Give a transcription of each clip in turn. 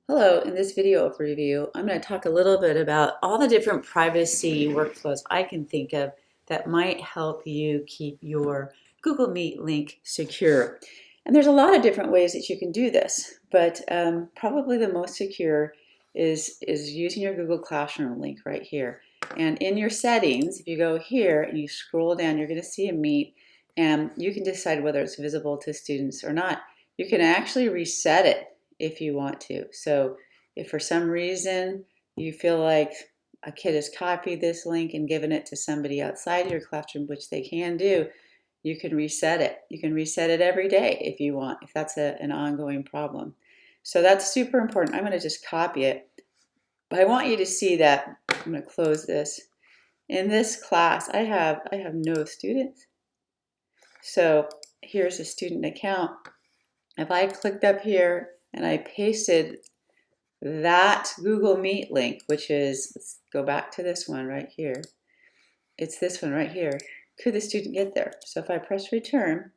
Hello, in this video overview, I'm going to talk a little bit about all the different privacy workflows I can think of that might help you keep your Google Meet link secure. And there's a lot of different ways that you can do this, but probably the most secure is using your Google Classroom link right here. And in your settings, if you go here and you scroll down, you're going to see a Meet, and you can decide whether it's visible to students or not. You can actually reset it if you want to. So if for some reason you feel like a kid has copied this link and given it to somebody outside your classroom, which they can do, you can reset it. You can reset it every day if you want, if that's an ongoing problem. So that's super important. I'm going to just copy it. But I want you to see that, I'm going to close this. In this class, I have no students. So here's a student account. If I clicked up here and I pasted that Google Meet link, which is, let's go back to this one right here. It's this one right here. Could the student get there? So if I press return,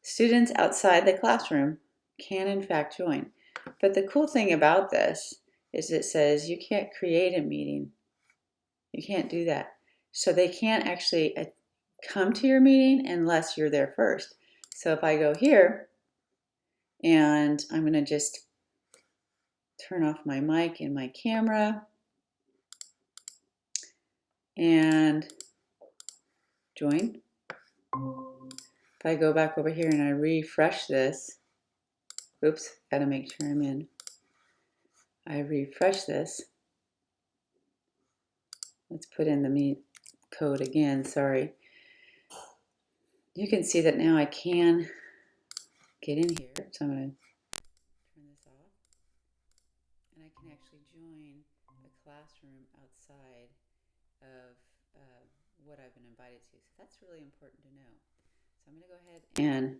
students outside the classroom can in fact join. But the cool thing about this is it says you can't create a meeting. You can't do that. So they can't actually come to your meeting unless you're there first. So if I go here, and I'm going to just turn off my mic and my camera and join. If I go back over here and I refresh this, oops, gotta make sure I'm in. I refresh this. Let's put in the Meet code again, sorry. You can see that now I can get in here. So I'm going to turn this off. And I can actually join a classroom outside of what I've been invited to. So that's really important to know. So I'm going to go ahead and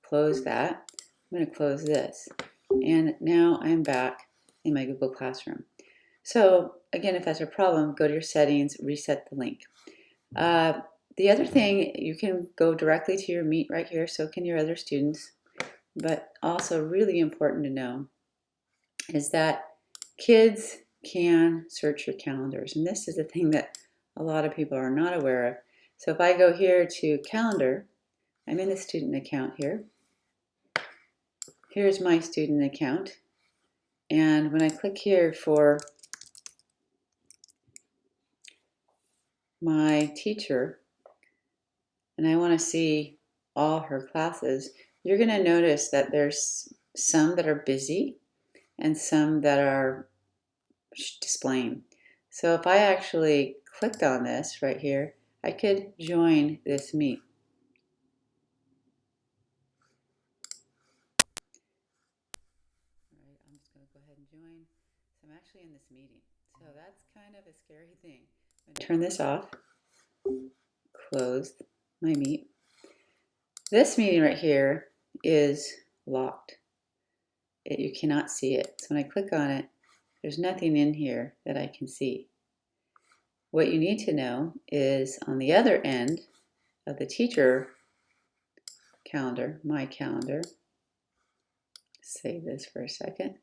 close that. I'm going to close this. And now I'm back in my Google Classroom. So again, if that's a problem, go to your settings, reset the link. The other thing, you can go directly to your Meet right here, so can your other students. But also really important to know is that kids can search your calendars. And this is the thing that a lot of people are not aware of. So if I go here to calendar, I'm in the student account here. Here's my student account. And when I click here for my teacher, and I want to see all her classes, you're going to notice that there's some that are busy and some that are displaying. So if I actually clicked on this right here, I could join this Meet. All right, I'm just going to go ahead and join. So I'm actually in this meeting. So that's kind of a scary thing. I'm going to turn this off, close my Meet. This meeting right here is locked. You cannot see it. So when I click on it, there's nothing in here that I can see. What you need to know is on the other end of the teacher calendar, my calendar, save this for a second.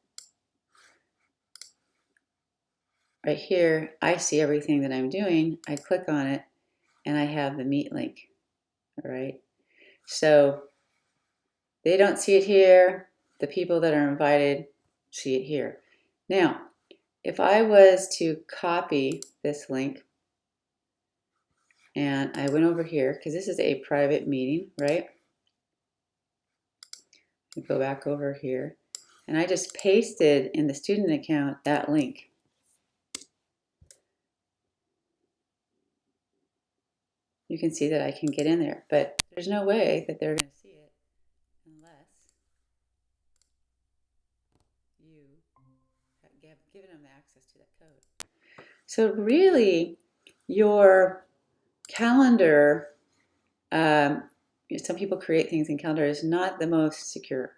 Right here, I see everything that I'm doing. I click on it and I have the Meet link. All right. So they don't see it here. The people that are invited see it here. Now, if I was to copy this link and I went over here, because this is a private meeting, right? I go back over here and I just pasted in the student account that link. You can see that I can get in there, but there's no way that they're going to see it unless you have given them access to that code. So really, your calendar, some people create things in calendar, is not the most secure.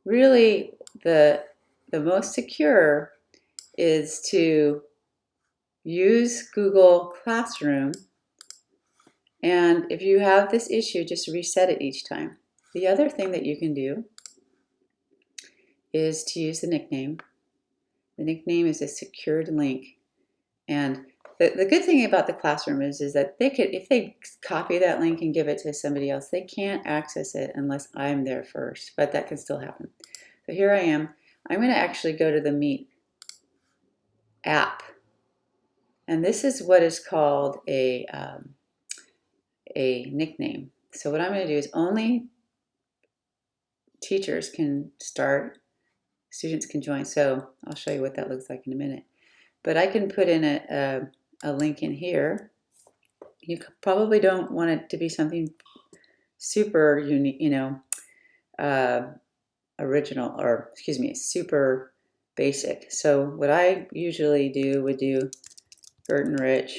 Really, the most secure is to use Google Classroom, and if you have this issue, just reset it each time. The other thing that you can do is to use the nickname. The nickname is a secured link. And the good thing about the classroom is that they could, if they copy that link and give it to somebody else, they can't access it unless I'm there first, but that can still happen. So here I am. I'm going to actually go to the Meet app. And this is what is called a nickname. So what I'm going to do is only teachers can start, students can join. So I'll show you what that looks like in a minute. But I can put in a link in here. You probably don't want it to be something super unique, original, or excuse me, super basic. So what I usually do would do Gertenrich,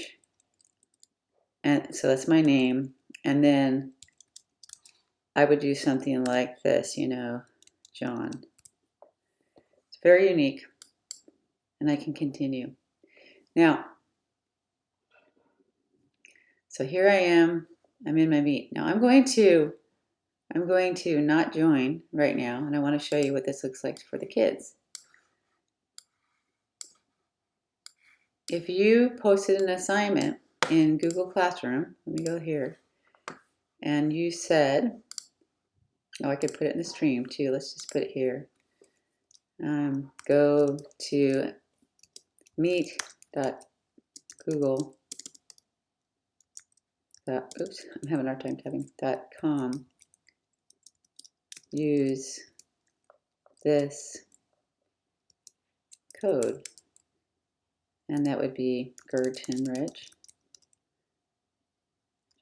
and so that's my name, and then I would do something like this, John. It's very unique, and I can continue. Now, so here I am. I'm in my Meet. Now I'm going to not join right now, and I want to show you what this looks like for the kids. If you posted an assignment in Google Classroom, let me go here, and you said, oh, I could put it in the stream too. Let's just put it here. Go to meet.google. Oops, I'm having a hard time typing. .com. Use this code, and that would be Gertenrich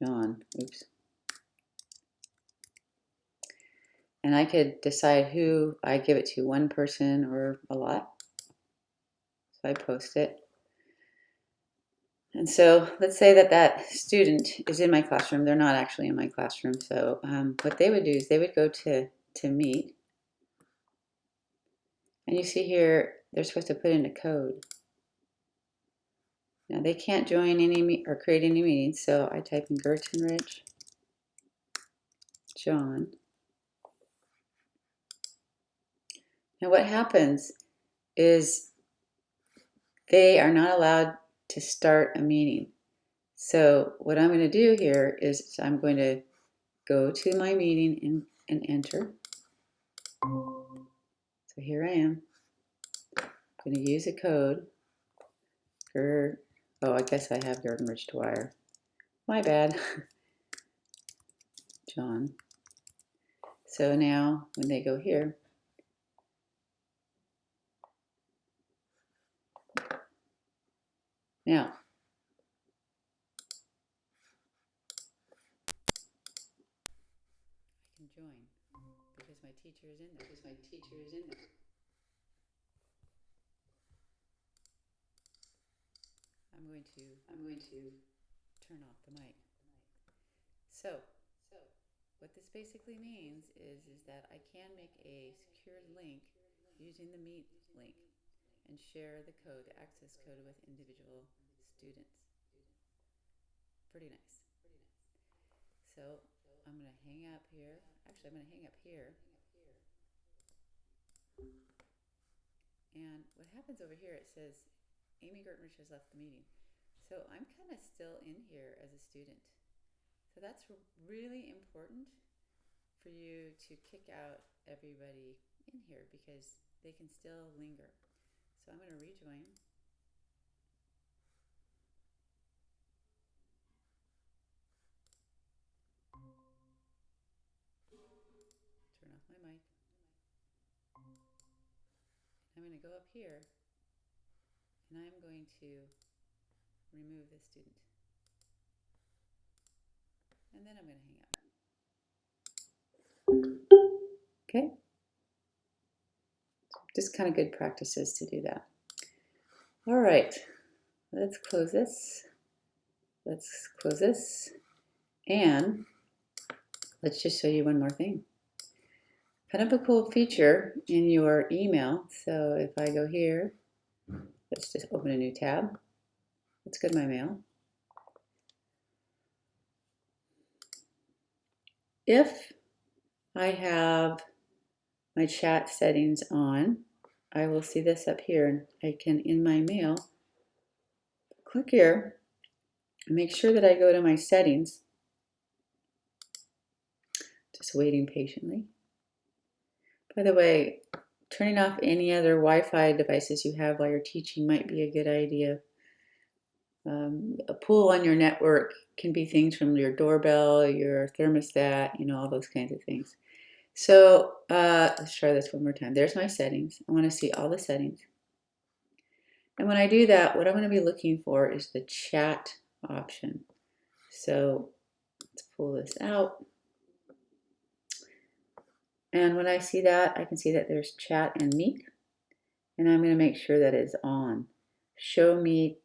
John. Oops. And I could decide who I give it to, one person or a lot. So I post it. And so let's say that student is in my classroom. They're not actually in my classroom. So what they would do is they would go to Meet. And you see here, they're supposed to put in a code. Now they can't join any or create any meetings. So I type in Gertenrich John. Now what happens is they are not allowed to start a meeting. So what I'm going to do here is I'm going to go to my meeting and enter. So here I am. I'm going to use a code. Oh, I guess I have Gertenrich-Dwyer. My bad. John. So now when they go here, now I can join because my teacher is in there. I'm going to turn off the mic. So what this basically means is that I can make a secured link using the Meet link and share the code, the access code, with individual students. Pretty nice. So I'm going to hang up here. Actually, I'm going to hang up here. And what happens over here, it says Amy Gertenrich has left the meeting. So I'm kind of still in here as a student. So that's really important for you to kick out everybody in here because they can still linger. So I'm going to rejoin. Turn off my mic. I'm going to go up here and I'm going to remove this student. And then I'm going to hang up. Okay? Just kind of good practices to do that. All right, let's close this. And let's just show you one more thing. Kind of a cool feature in your email. So if I go here, let's just open a new tab. Let's go to my mail. If I have my chat settings on, I will see this up here, and I can, in my mail, click here and make sure that I go to my settings. Just waiting patiently. By the way, turning off any other Wi-Fi devices you have while you're teaching might be a good idea. A pull on your network can be things from your doorbell, your thermostat, all those kinds of things. So let's try this one more time. There's my settings. I want to see all the settings. And when I do that, what I'm going to be looking for is the chat option. So let's pull this out. And when I see that, I can see that there's chat and meet. And I'm going to make sure that it's on. Show me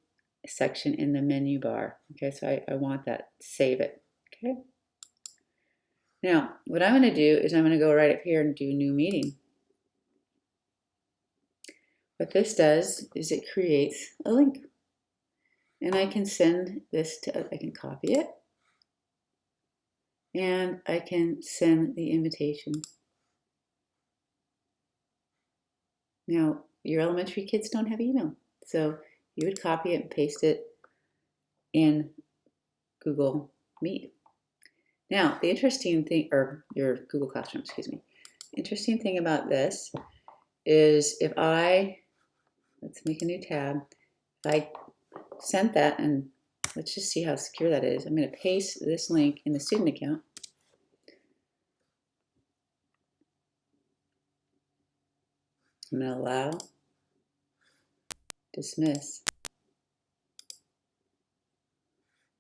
section in the menu bar. Okay, so I want that. Save it. Okay. Now, what I'm going to do is I'm going to go right up here and do new meeting. What this does is it creates a link. And I can send this to, I can copy it. And I can send the invitation. Now, your elementary kids don't have email. So you would copy it and paste it in Google Meet. Now, the interesting thing, or your Google Classroom, excuse me. Interesting thing about this is if let's make a new tab. If I sent that, and let's just see how secure that is. I'm going to paste this link in the student account. I'm going to allow, dismiss.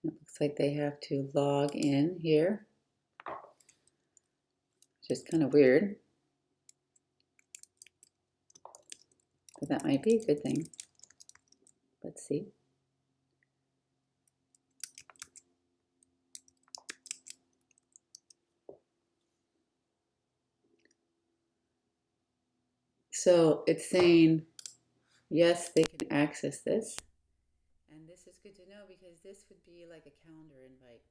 It looks like they have to log in here, which is kind of weird, but that might be a good thing. Let's see. So it's saying, yes, they can access this. And this is good to know because this would be like a calendar invite.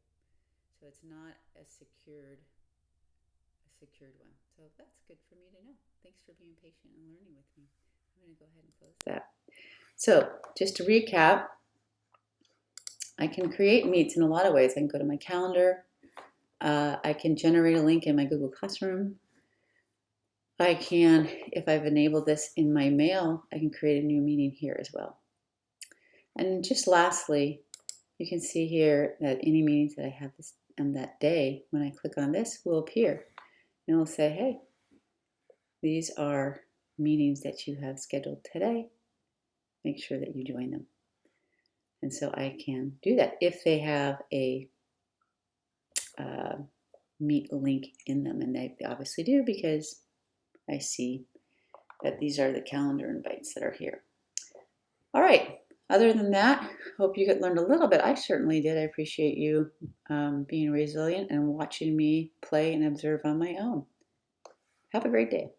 So it's not a secured one. So that's good for me to know. Thanks for being patient and learning with me. I'm going to go ahead and close that. So just to recap, I can create meets in a lot of ways. I can go to my calendar. I can generate a link in my Google Classroom. I can, if I've enabled this in my mail, I can create a new meeting here as well. And just lastly, you can see here that any meetings that I have this on that day, when I click on this, will appear. And it will say, hey, these are meetings that you have scheduled today. Make sure that you join them. And so I can do that if they have a meet link in them. And they obviously do because I see that these are the calendar invites that are here. All right. Other than that, hope you learned a little bit. I certainly did. I appreciate you being resilient and watching me play and observe on my own. Have a great day.